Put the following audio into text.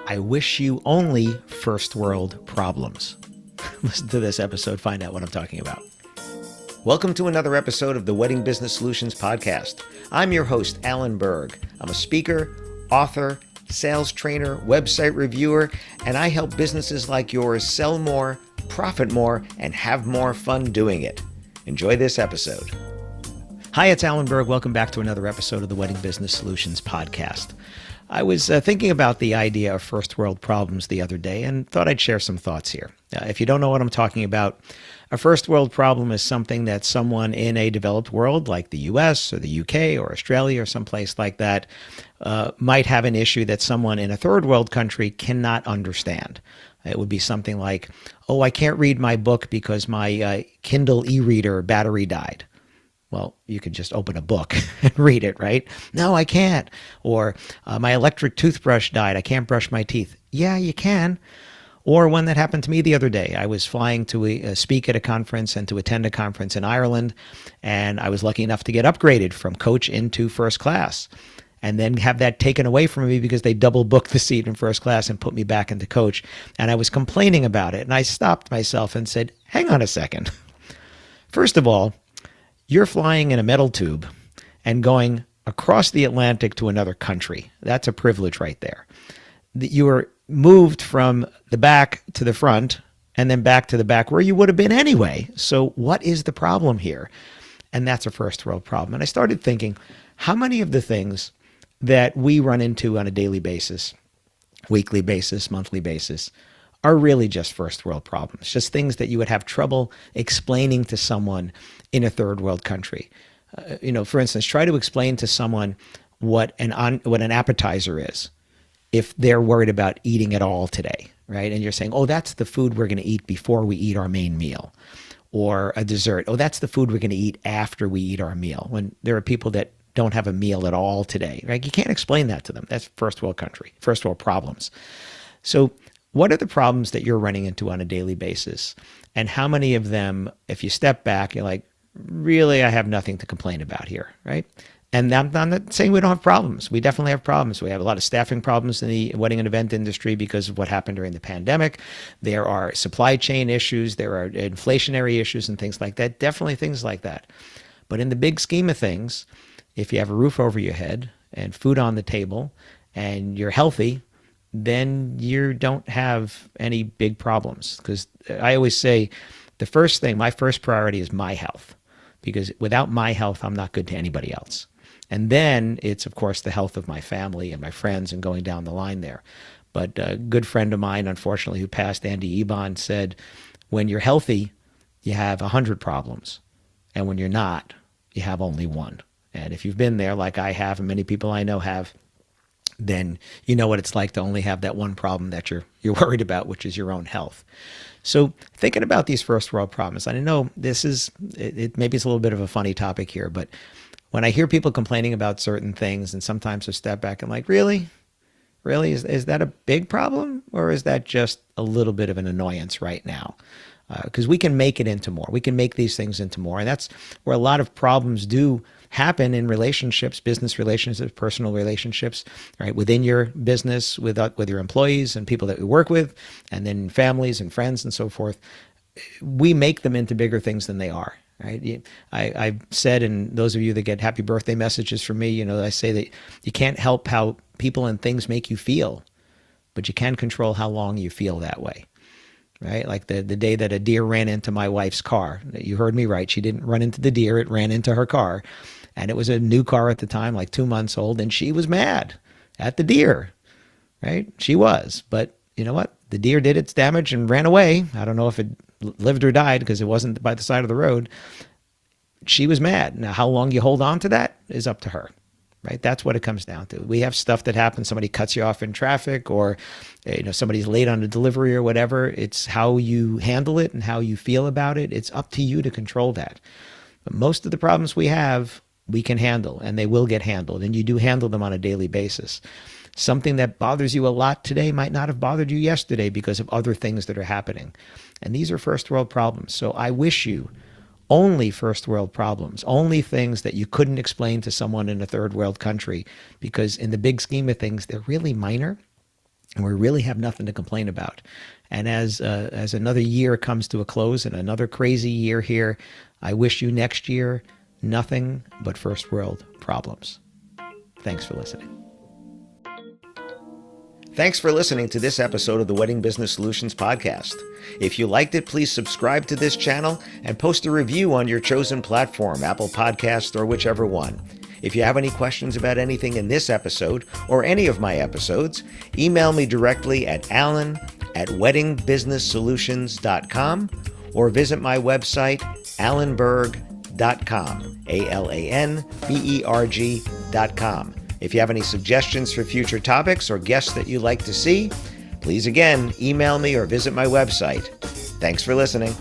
I wish you only first world problems. Listen to this episode, find out what I'm talking about. Welcome to another episode of the Wedding Business Solutions Podcast. I'm your host, Alan Berg. I'm a speaker, author, sales trainer, website reviewer, and I help businesses like yours sell more, profit more, and have more fun doing it. Enjoy this episode. Hi, it's Alan Berg. Welcome back to another episode of the Wedding Business Solutions Podcast. I was thinking about the idea of first world problems the other day and thought I'd share some thoughts here. If you don't know what I'm talking about, a first world problem is something that someone in a developed world like the US or the UK or Australia or someplace like that might have an issue that someone in a third world country cannot understand. It would be something like, oh, I can't read my book because my Kindle e-reader battery died. Well, you could just open a book and read it, right? No, I can't. Or my electric toothbrush died. I can't brush my teeth. Yeah, you can. Or one that happened to me the other day. I was flying to speak at a conference and to attend a conference in Ireland, and I was lucky enough to get upgraded from coach into first class and then have that taken away from me because they double booked the seat in first class and put me back into coach. And I was complaining about it, and I stopped myself and said, hang on a second. First of all, you're flying in a metal tube and going across the Atlantic to another country. That's a privilege right there. You were moved from the back to the front and then back to the back where you would have been anyway. So what is the problem here? And that's a first world problem. And I started thinking, how many of the things that we run into on a daily basis, weekly basis, monthly basis, are really just first world problems, just things that you would have trouble explaining to someone in a third world country. For instance, try to explain to someone what an appetizer is if they're worried about eating at all today, right? And you're saying, oh, that's the food we're going to eat before we eat our main meal. Or a dessert, oh, that's the food we're going to eat after we eat our meal. When there are people that don't have a meal at all today, right? You can't explain that to them. That's first world country, first world problems. So what are the problems that you're running into on a daily basis? And how many of them, if you step back, you're like, really, I have nothing to complain about here, right? And I'm not saying we don't have problems. We definitely have problems. We have a lot of staffing problems in the wedding and event industry because of what happened during the pandemic. There are supply chain issues. There are inflationary issues and things like that. Definitely things like that. But in the big scheme of things, if you have a roof over your head and food on the table and you're healthy, then you don't have any big problems. Because I always say the first thing, my first priority is my health. Because without my health, I'm not good to anybody else. And then it's, of course, the health of my family and my friends and going down the line there. But a good friend of mine, unfortunately, who passed, Andy Ebon, said, when you're healthy, you have 100 problems. And when you're not, you have only one. And if you've been there like I have and many people I know have, then you know what it's like to only have that one problem that you're worried about, which is your own health. So thinking about these first world problems, I know this is, maybe it's a little bit of a funny topic here, but when I hear people complaining about certain things and sometimes I step back and like, really? Really? Is that a big problem? Or is that just a little bit of an annoyance right now? Because we can make it into more. We can make these things into more. And that's where a lot of problems do happen in relationships, business relationships, personal relationships, right? Within your business, with your employees and people that we work with, and then families and friends and so forth. We make them into bigger things than they are, right? I've said, and those of you that get happy birthday messages from me, I say that you can't help how people and things make you feel, but you can control how long you feel that way. Right? Like the day that a deer ran into my wife's car. You heard me right. She didn't run into the deer. It ran into her car. And it was a new car at the time, like 2 months old. And she was mad at the deer, right? She was. But you know what? The deer did its damage and ran away. I don't know if it lived or died because it wasn't by the side of the road. She was mad. Now, how long you hold on to that is up to her. Right? That's what it comes down to. We have stuff that happens. Somebody cuts you off in traffic, or somebody's late on a delivery or whatever. It's how you handle it and how you feel about it. It's up to you to control that. But most of the problems we have, we can handle, and they will get handled. And you do handle them on a daily basis. Something that bothers you a lot today might not have bothered you yesterday because of other things that are happening. And these are first world problems. So I wish you only first world problems, only things that you couldn't explain to someone in a third world country, because in the big scheme of things, they're really minor and we really have nothing to complain about. And as another year comes to a close and another crazy year here, I wish you next year nothing but first world problems. Thanks for listening. Thanks for listening to this episode of the Wedding Business Solutions podcast. If you liked it, please subscribe to this channel and post a review on your chosen platform, Apple Podcasts or whichever one. If you have any questions about anything in this episode or any of my episodes, email me directly at alan@weddingbusinesssolutions.com or visit my website, alanberg.com, alanberg.com. If you have any suggestions for future topics or guests that you'd like to see, please again, email me or visit my website. Thanks for listening.